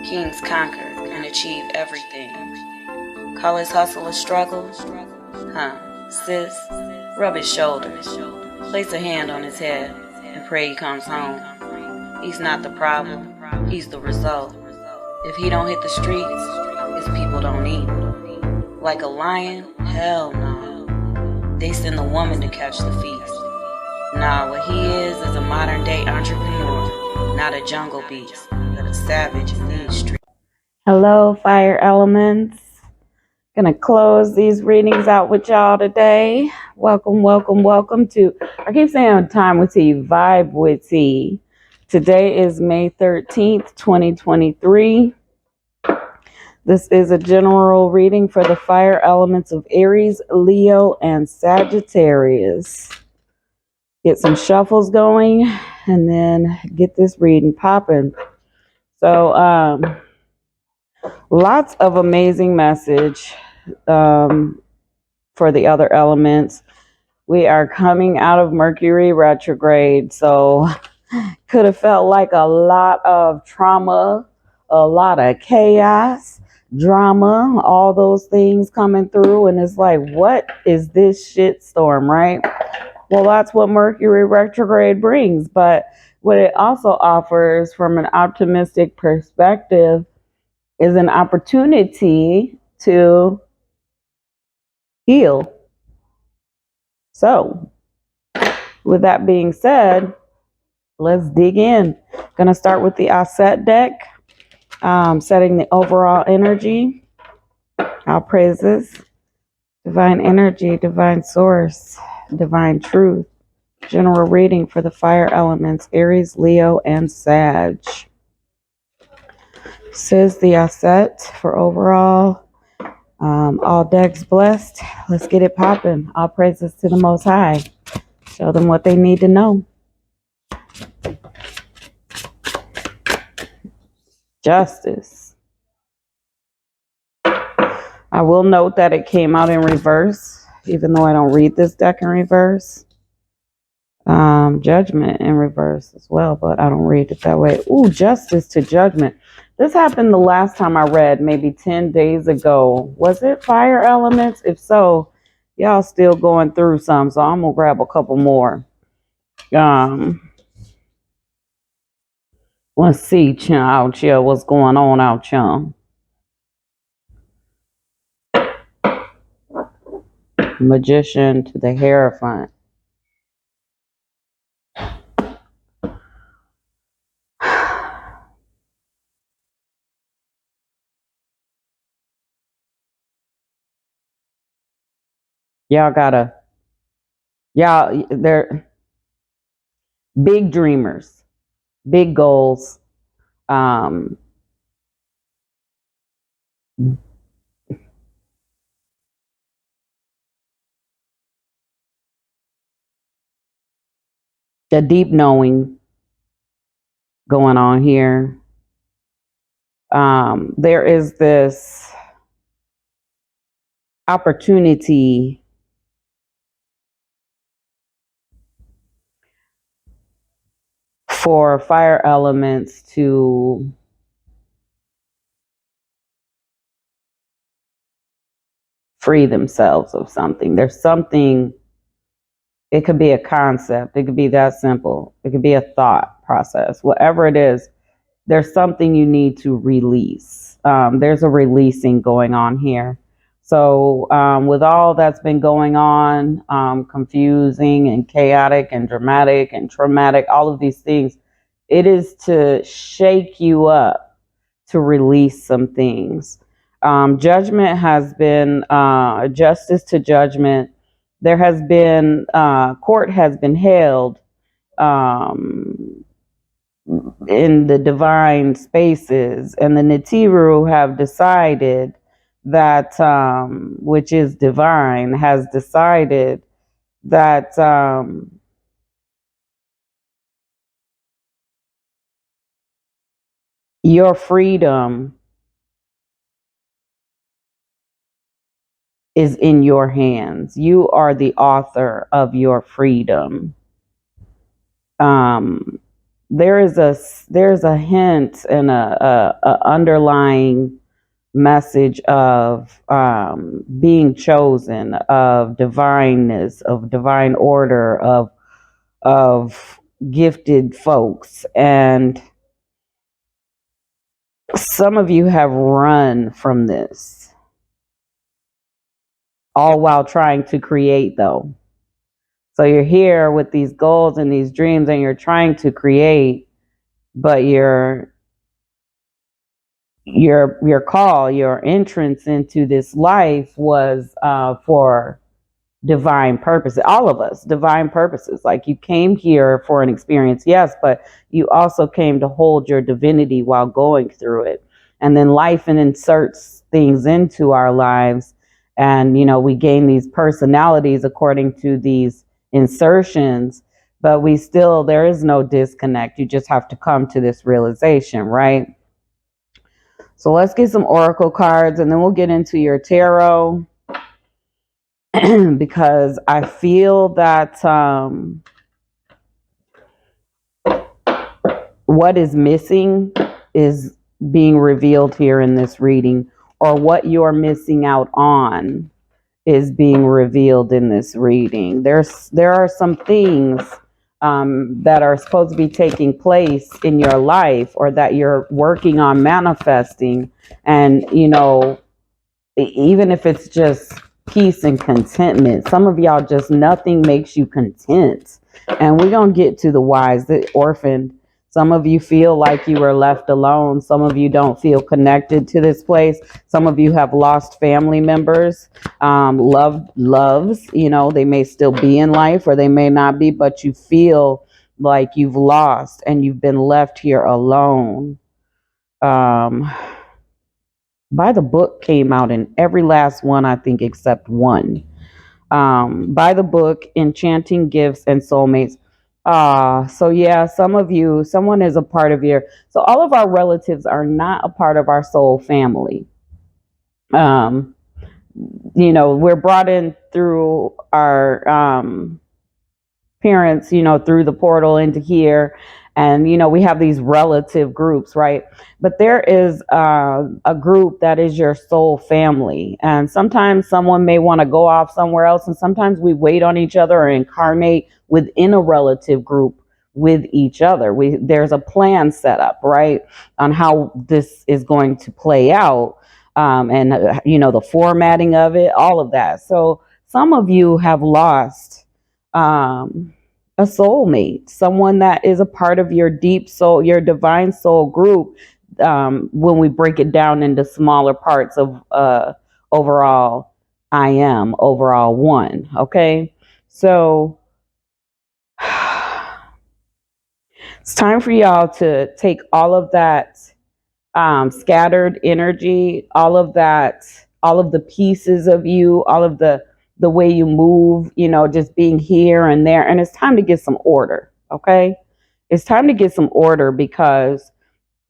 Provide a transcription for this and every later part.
Kings conquer and achieve everything. Call his hustle a struggle? Huh, sis? Rub his shoulders. Place a hand on his head and pray he comes home. He's not the problem, he's the result. If he don't hit the streets, his people don't eat. Like a lion? Hell no. They send the woman to catch the feast. Nah, what he is a modern day entrepreneur, not a jungle beast, but a savage in these streets. Hello, fire elements. Gonna close these readings out with y'all today. Welcome to, I keep saying Time Wit T, Vibe with T. Today is May 13th, 2023. This is a general reading for the fire elements of Aries, Leo, and Sagittarius. Get some shuffles going and then get this reading popping. So, lots of amazing message for the other elements. We are coming out of Mercury retrograde, so could have felt like a lot of trauma, a lot of chaos, drama, all those things coming through, and it's like, what is this shit storm, right? Well, that's what Mercury retrograde brings, but what it also offers from an optimistic perspective is an opportunity to heal. So, with that being said, let's dig in. Gonna start with the Asset deck, setting the overall energy. All praises, divine energy, divine source, divine truth. General reading for the fire elements, Aries, Leo, and Sag. Says the Asset for overall. All decks blessed. Let's get it popping. All praises to the Most High. Show them what they need to know. Justice. I will note that it came out in reverse, even though I don't read this deck in reverse. Judgment in reverse as well, but I don't read it that way. Ooh, Justice to Judgment. This happened the last time I read, maybe 10 days ago. Was it fire elements? If so, y'all still going through some, so I'm gonna grab a couple more. Let's see, out here, what's going on out here. Magician to the Hierophant. They're big dreamers, big goals. The deep knowing going on here. There is this opportunity for fire elements to free themselves of something. There's something, it could be a concept, it could be that simple, it could be a thought process, whatever it is, there's something you need to release. There's a releasing going on here. So with all that's been going on, confusing and chaotic and dramatic and traumatic, all of these things, it is to shake you up, to release some things. Judgment has been, justice to judgment. There has been, court has been held in the divine spaces, and the Nitiru have decided that, which is divine, has decided that your freedom is in your hands. You are the author of your freedom. there's a hint and a underlying message of being chosen, of divineness, of divine order, of gifted folks. And some of you have run from this, all while trying to create, though. So you're here with these goals and these dreams, and you're trying to create, but your call, your entrance into this life was for divine purposes. All of us, divine purposes. Like, you came here for an experience, yes, but you also came to hold your divinity while going through it. And then life and inserts things into our lives, and we gain these personalities according to these insertions. But there is no disconnect. You just have to come to this realization, right? So let's get some oracle cards, and then we'll get into your tarot. Because I feel that what is missing is being revealed here in this reading, or what you're missing out on is being revealed in this reading. There are some things that are supposed to be taking place in your life, or that you're working on manifesting, and even if it's just peace and contentment. Some of y'all, just nothing makes you content. And we're going to get to the whys, the orphaned. Some of you feel like you were left alone. Some of you don't feel connected to this place. Some of you have lost family members, loves, they may still be in life or they may not be, but you feel like you've lost and you've been left here alone. By the Book came out in every last one, I think, except one. By the Book, Enchanting Gifts and Soulmates. So yeah, someone is a part of so all of our relatives are not a part of our soul family. We're brought in through our parents, through the portal into here. And, we have these relative groups, right? But there is a group that is your soul family. And sometimes someone may want to go off somewhere else. And sometimes we wait on each other or incarnate within a relative group with each other. There's a plan set up, right, on how this is going to play out. And, the formatting of it, all of that. So some of you have lost a soulmate, someone that is a part of your deep soul, your divine soul group. When we break it down into smaller parts of overall, I am overall one. Okay, so it's time for y'all to take all of that scattered energy, all of the pieces of you, all of the way you move, just being here and there. And it's time to get some order. Okay. It's time to get some order, because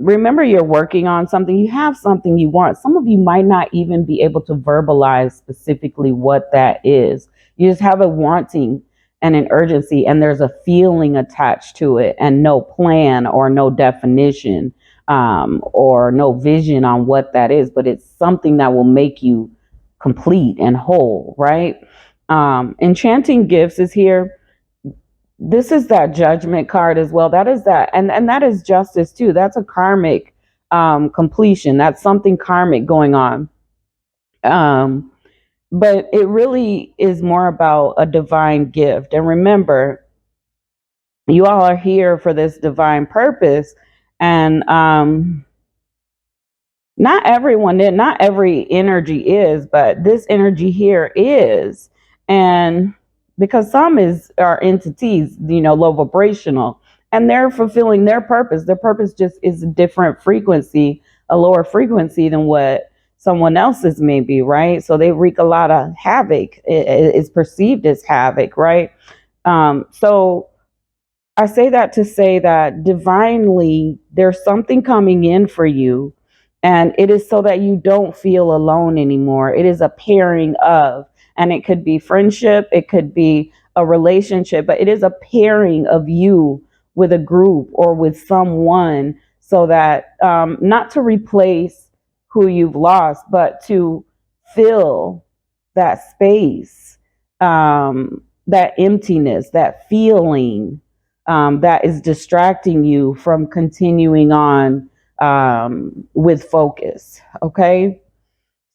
remember, you're working on something. You have something you want. Some of you might not even be able to verbalize specifically what that is. You just have a wanting and an urgency, and there's a feeling attached to it, and no plan or no definition, or no vision on what that is. But it's something that will make you complete and whole, right? Enchanting Gifts is here. This is that Judgment card as well. That is that, and that is Justice too. That's a karmic completion. That's something karmic going on. But it really is more about a divine gift. And remember, you all are here for this divine purpose, and not every energy is, but this energy here is. And because some are entities, low vibrational, and they're fulfilling their purpose. Their purpose just is a different frequency, a lower frequency than what someone else's may be, right? So they wreak a lot of havoc. It's perceived as havoc, right? So I say that to say that divinely, there's something coming in for you, and it is so that you don't feel alone anymore. It is a pairing of, and it could be friendship, it could be a relationship, but it is a pairing of you with a group or with someone, so that not to replace who you've lost, but to fill that space, that emptiness, that feeling that is distracting you from continuing on with focus. Okay.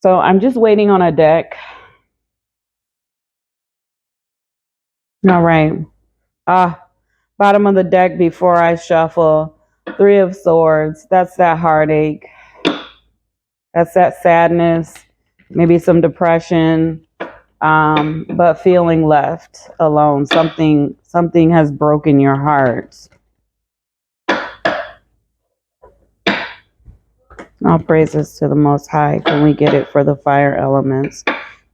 So I'm just waiting on a deck. All right. Ah, bottom of the deck before I shuffle. Three of Swords. That's that heartache. That's that sadness. Maybe some depression. But feeling left alone. Something has broken your heart. All praises to the Most High. Can we get it for the fire elements?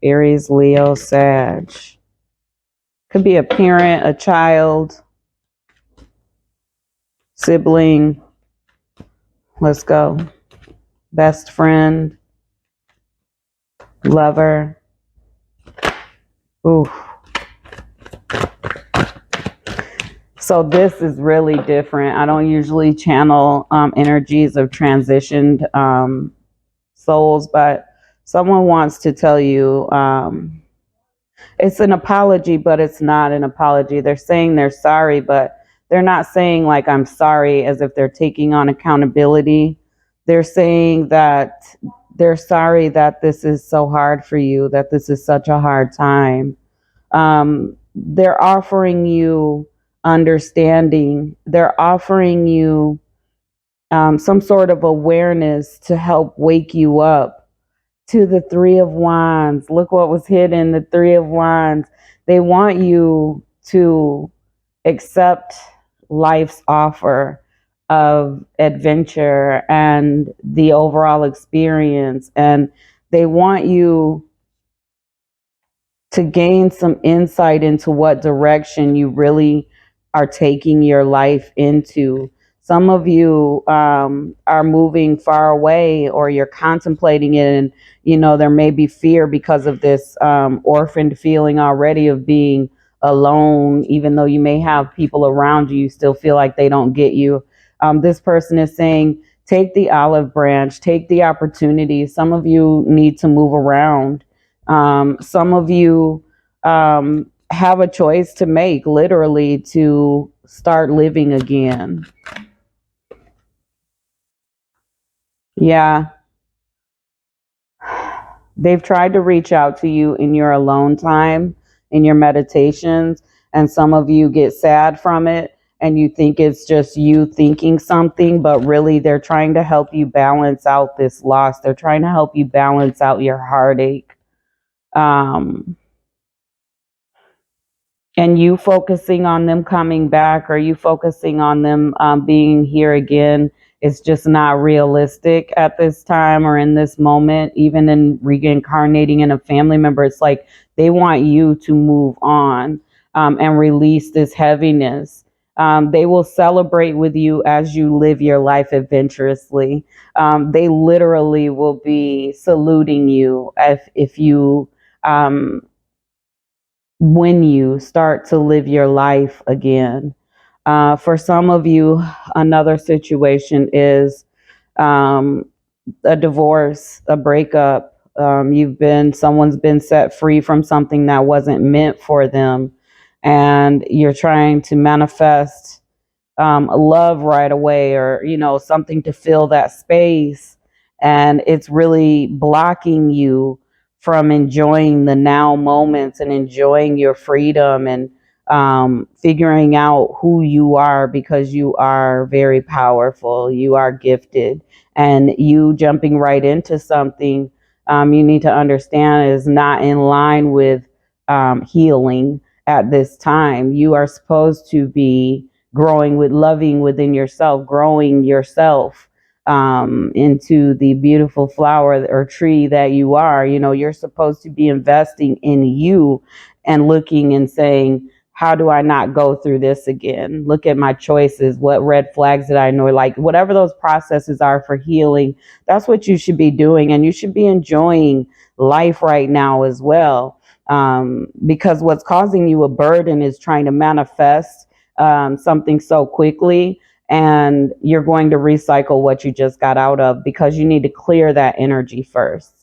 Aries, Leo, Sag. Could be a parent, a child, sibling. Let's go. Best friend, lover. Ooh. So this is really different. I don't usually channel energies of transitioned souls, but someone wants to tell you it's an apology, but it's not an apology. They're saying they're sorry, but they're not saying like I'm sorry as if they're taking on accountability. They're saying that they're sorry that this is so hard for you, that this is such a hard time. They're offering you understanding. They're offering you some sort of awareness to help wake you up to the Three of Wands. Look what was hidden, the Three of Wands. They want you to accept life's offer of adventure and the overall experience. And they want you to gain some insight into what direction you really are taking your life into. Some of you are moving far away, or you're contemplating it, and there may be fear because of this orphaned feeling already of being alone. Even though you may have people around you, you still feel like they don't get you. This person is saying, take the olive branch, take the opportunity. Some of you need to move around. Some of you have a choice to make, literally, to start living again. Yeah. They've tried to reach out to you in your alone time, in your meditations, and some of you get sad from it and you think it's just you thinking something, but really they're trying to help you balance out this loss. They're trying to help you balance out your heartache. And you focusing on them coming back, or you focusing on them being here again, is just not realistic at this time or in this moment. Even in reincarnating in a family member, it's like they want you to move on and release this heaviness. They will celebrate with you as you live your life adventurously. They literally will be saluting you if you when you start to live your life again. For some of you, another situation is um, a divorce, a breakup. Someone's been set free from something that wasn't meant for them, and you're trying to manifest love right away, or something to fill that space, and it's really blocking you from enjoying the now moments and enjoying your freedom, and figuring out who you are, because you are very powerful, you are gifted, and you jumping right into something you need to understand is not in line with healing at this time. You are supposed to be growing with loving within yourself, growing yourself into the beautiful flower or tree that you are. You're supposed to be investing in you and looking and saying, how do I not go through this again? Look at my choices. What red flags did I know? Like, whatever those processes are for healing, that's what you should be doing. And you should be enjoying life right now as well. Because what's causing you a burden is trying to manifest something so quickly, and you're going to recycle what you just got out of, because you need to clear that energy first.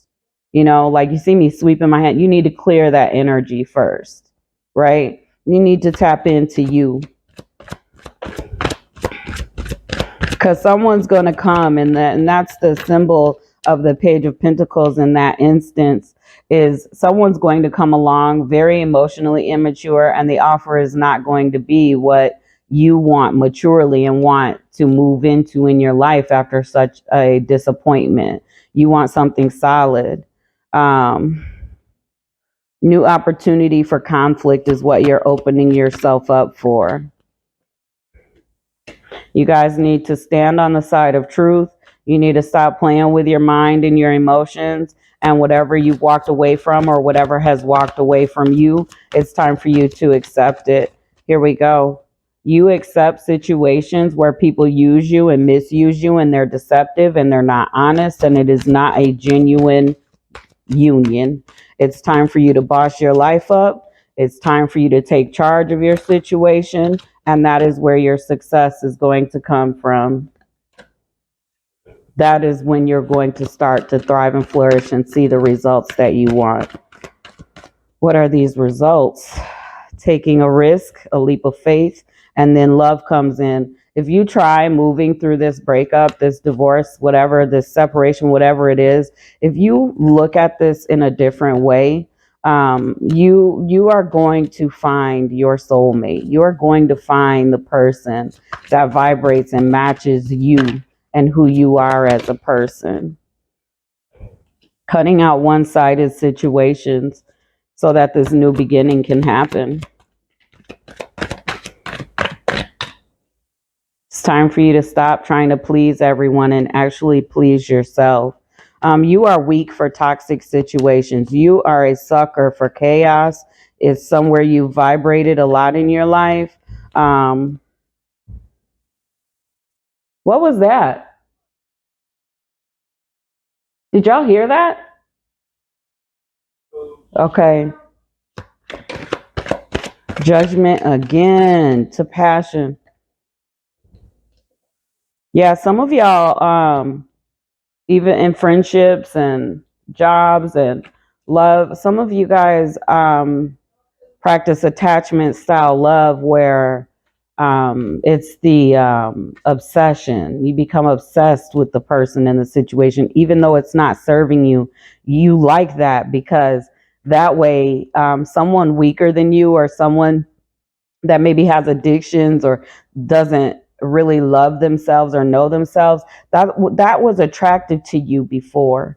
Like you see me sweeping my hand, you need to clear that energy first, right? You need to tap into you, because someone's going to come, and that's the symbol of the Page of Pentacles in that instance, is someone's going to come along very emotionally immature, and the offer is not going to be what you want maturely and want to move into in your life after such a disappointment. You want something solid. New opportunity for conflict is what you're opening yourself up for. You guys need to stand on the side of truth. You need to stop playing with your mind and your emotions, and whatever you've walked away from, or whatever has walked away from you, it's time for you to accept it. Here we go. You accept situations where people use you and misuse you, and they're deceptive and they're not honest, and it is not a genuine union. It's time for you to boss your life up. It's time for you to take charge of your situation, and that is where your success is going to come from. That is when you're going to start to thrive and flourish and see the results that you want. What are these results? Taking a risk, a leap of faith, and then love comes in. If you try moving through this breakup, this divorce, whatever, this separation, whatever it is, if you look at this in a different way, you are going to find your soulmate. You are going to find the person that vibrates and matches you and who you are as a person. Cutting out one-sided situations so that this new beginning can happen. It's time for you to stop trying to please everyone and actually please yourself. You are weak for toxic situations. You are a sucker for chaos. It's somewhere you vibrated a lot in your life. What was that? Did y'all hear that? Okay. Judgment again to passion. Yeah, some of y'all, even in friendships and jobs and love, some of you guys practice attachment style love, where it's the obsession. You become obsessed with the person and the situation, even though it's not serving you. You like that because that way someone weaker than you, or someone that maybe has addictions or doesn't really love themselves or know themselves, that was attractive to you before.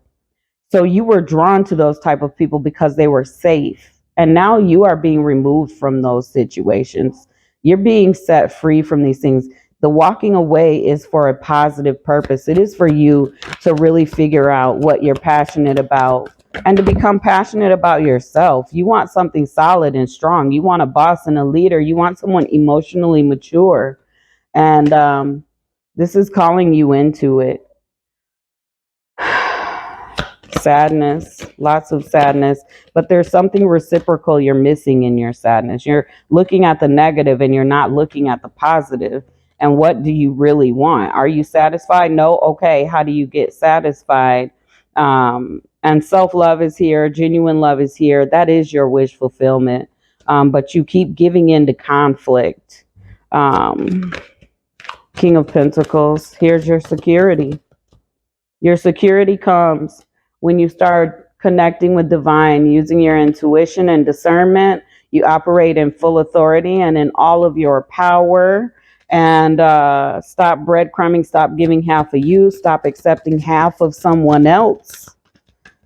So you were drawn to those type of people because they were safe. And now you are being removed from those situations. You're being set free from these things. The walking away is for a positive purpose. It is for you to really figure out what you're passionate about and to become passionate about yourself. You want something solid and strong. You want a boss and a leader. You want someone emotionally mature. And this is calling you into it. Sadness, lots of sadness, but there's something reciprocal you're missing in your sadness. You're looking at the negative and you're not looking at the positive. And what do you really want? Are you satisfied? No. Okay. How do you get satisfied? And self-love is here. Genuine love is here. That is your wish fulfillment. But you keep giving in to conflict. King of Pentacles. Here's your security. Your security comes when you start connecting with divine, using your intuition and discernment. You operate in full authority and in all of your power. And stop breadcrumbing. Stop giving half of you. Stop accepting half of someone else.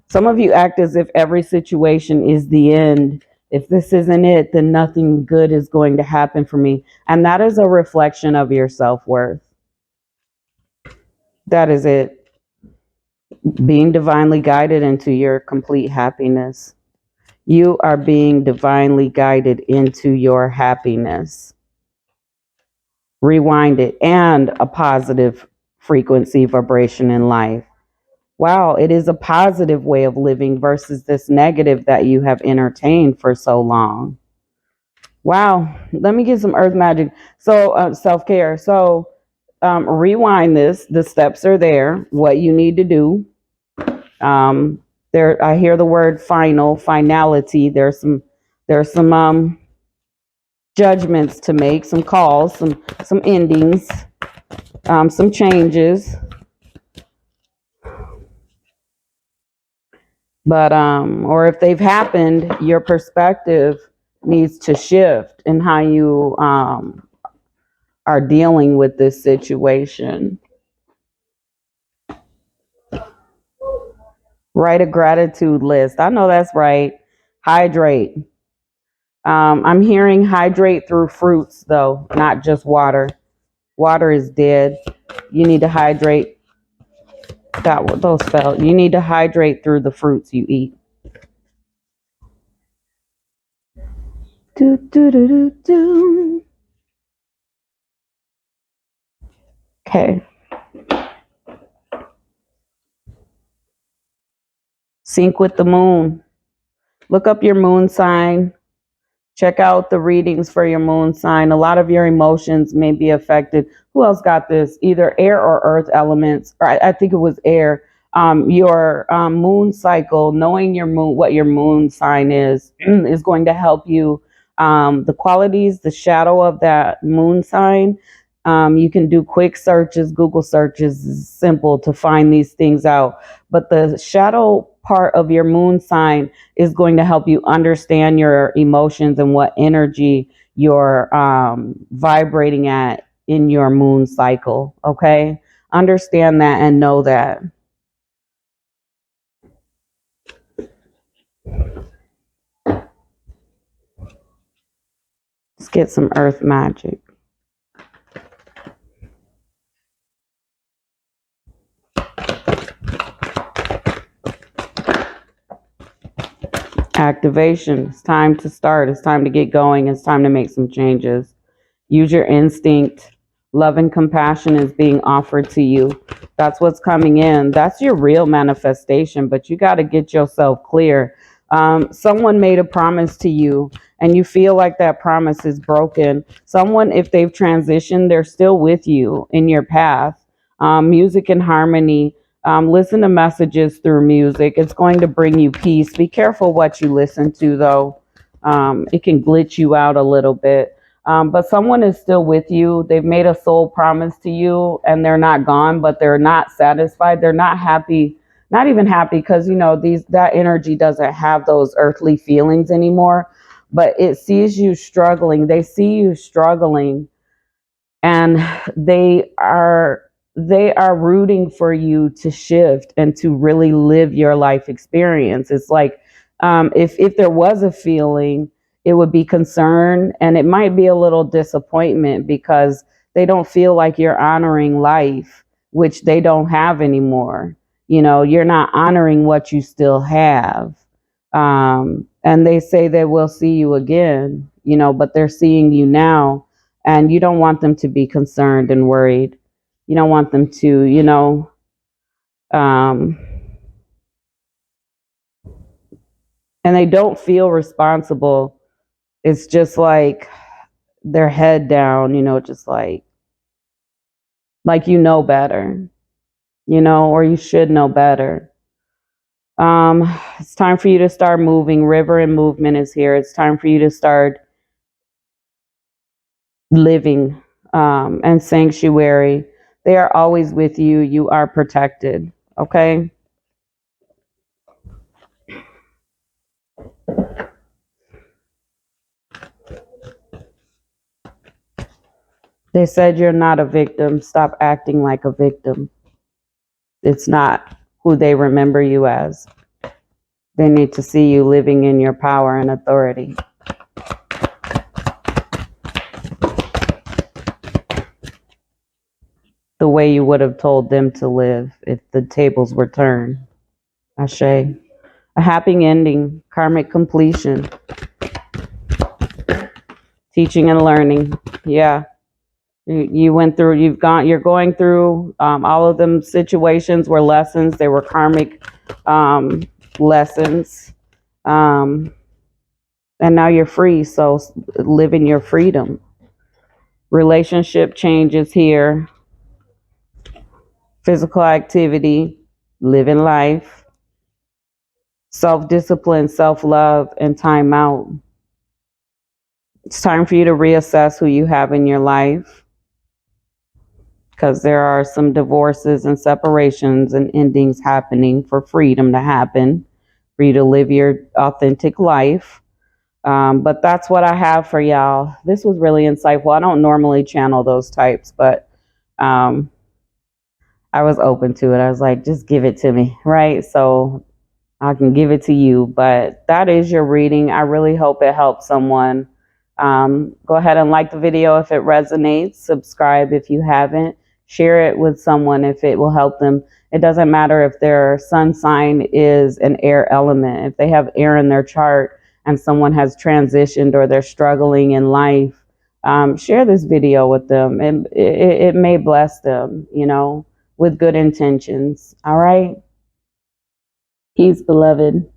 Some of you act as if every situation is the end. If this isn't it, then nothing good is going to happen for me. And that is a reflection of your self-worth. That is it. Being divinely guided into your complete happiness. You are being divinely guided into your happiness. Rewind it, and a positive frequency vibration in life. Wow, it is a positive way of living versus this negative that you have entertained for so long. Wow. Let me get some earth magic. So, self care. So, rewind this. The steps are there. What you need to do. There. I hear the word final, finality. There's some judgments to make, some calls, some endings, some changes. But or if they've happened, your perspective needs to shift in how you are dealing with this situation. Write a gratitude list. I know that's right. Hydrate. I'm hearing hydrate through fruits, though, not just water. Water is dead. You need to hydrate. Those felt. You need to hydrate through the fruits you eat. Do, do, do, do, do. Okay. Sync with the moon. Look up your moon sign. Check out the readings for your moon sign. A lot of your emotions may be affected. Who else got this? Either air or earth elements, or I think it was air. Your moon cycle, knowing your moon, what your moon sign is going to help you. The qualities, the shadow of that moon sign. You can do quick searches, Google searches, is simple to find these things out. But the shadow part of your moon sign is going to help you understand your emotions and what energy you're vibrating at in your moon cycle. Okay. Understand that and know that. Let's get some earth magic. Activation. It's time to start. It's time to get going. It's time to make some changes. Use your instinct. Love and compassion is being offered to you. That's what's coming in. That's your real manifestation, but you got to get yourself clear. Someone made a promise to you and you feel like that promise is broken. Someone, if they've transitioned, they're still with you in your path. Music and harmony. Listen to messages through music. It's going to bring you peace. Be careful what you listen to, though. It can glitch you out a little bit. But someone is still with you. They've made a soul promise to you and they're not gone, but they're not satisfied. They're not happy, not even happy because, that energy doesn't have those earthly feelings anymore, but it sees you struggling. They see you struggling and they are rooting for you to shift and to really live your life experience. It's like if there was a feeling, it would be concern and it might be a little disappointment because they don't feel like you're honoring life, which they don't have anymore. You're not honoring what you still have. And they say they will see you again, but they're seeing you now and you don't want them to be concerned and worried. You don't want them to, um, and they don't feel responsible. It's just like their head down, just like better, or you should know better. It's time for you to start moving. River and movement is here. It's time for you to start living and sanctuary. They are always with you. You are protected. Okay. They said you're not a victim. Stop acting like a victim. It's not who they remember you as. They need to see you living in your power and authority. The way you would have told them to live if the tables were turned. Ashe. A happy ending, karmic completion, teaching and learning. Yeah. You went through, you're going through all of them situations were lessons. They were karmic lessons. Um, And now you're free. So live in your freedom. Relationship changes here. Physical activity, living life, self-discipline, self-love, and time out. It's time for you to reassess who you have in your life, because there are some divorces and separations and endings happening for freedom to happen, for you to live your authentic life. But that's what I have for y'all. This was really insightful. I don't normally channel those types, but I was open to it. I was like, just give it to me, right? So I can give it to you. But that is your reading. I really hope it helps someone. Go ahead and like the video if it resonates. Subscribe if you haven't. Share it with someone if it will help them. It doesn't matter if their sun sign is an air element. If they have air in their chart and someone has transitioned or they're struggling in life, share this video with them. It may bless them, with good intentions. All right. Peace, beloved.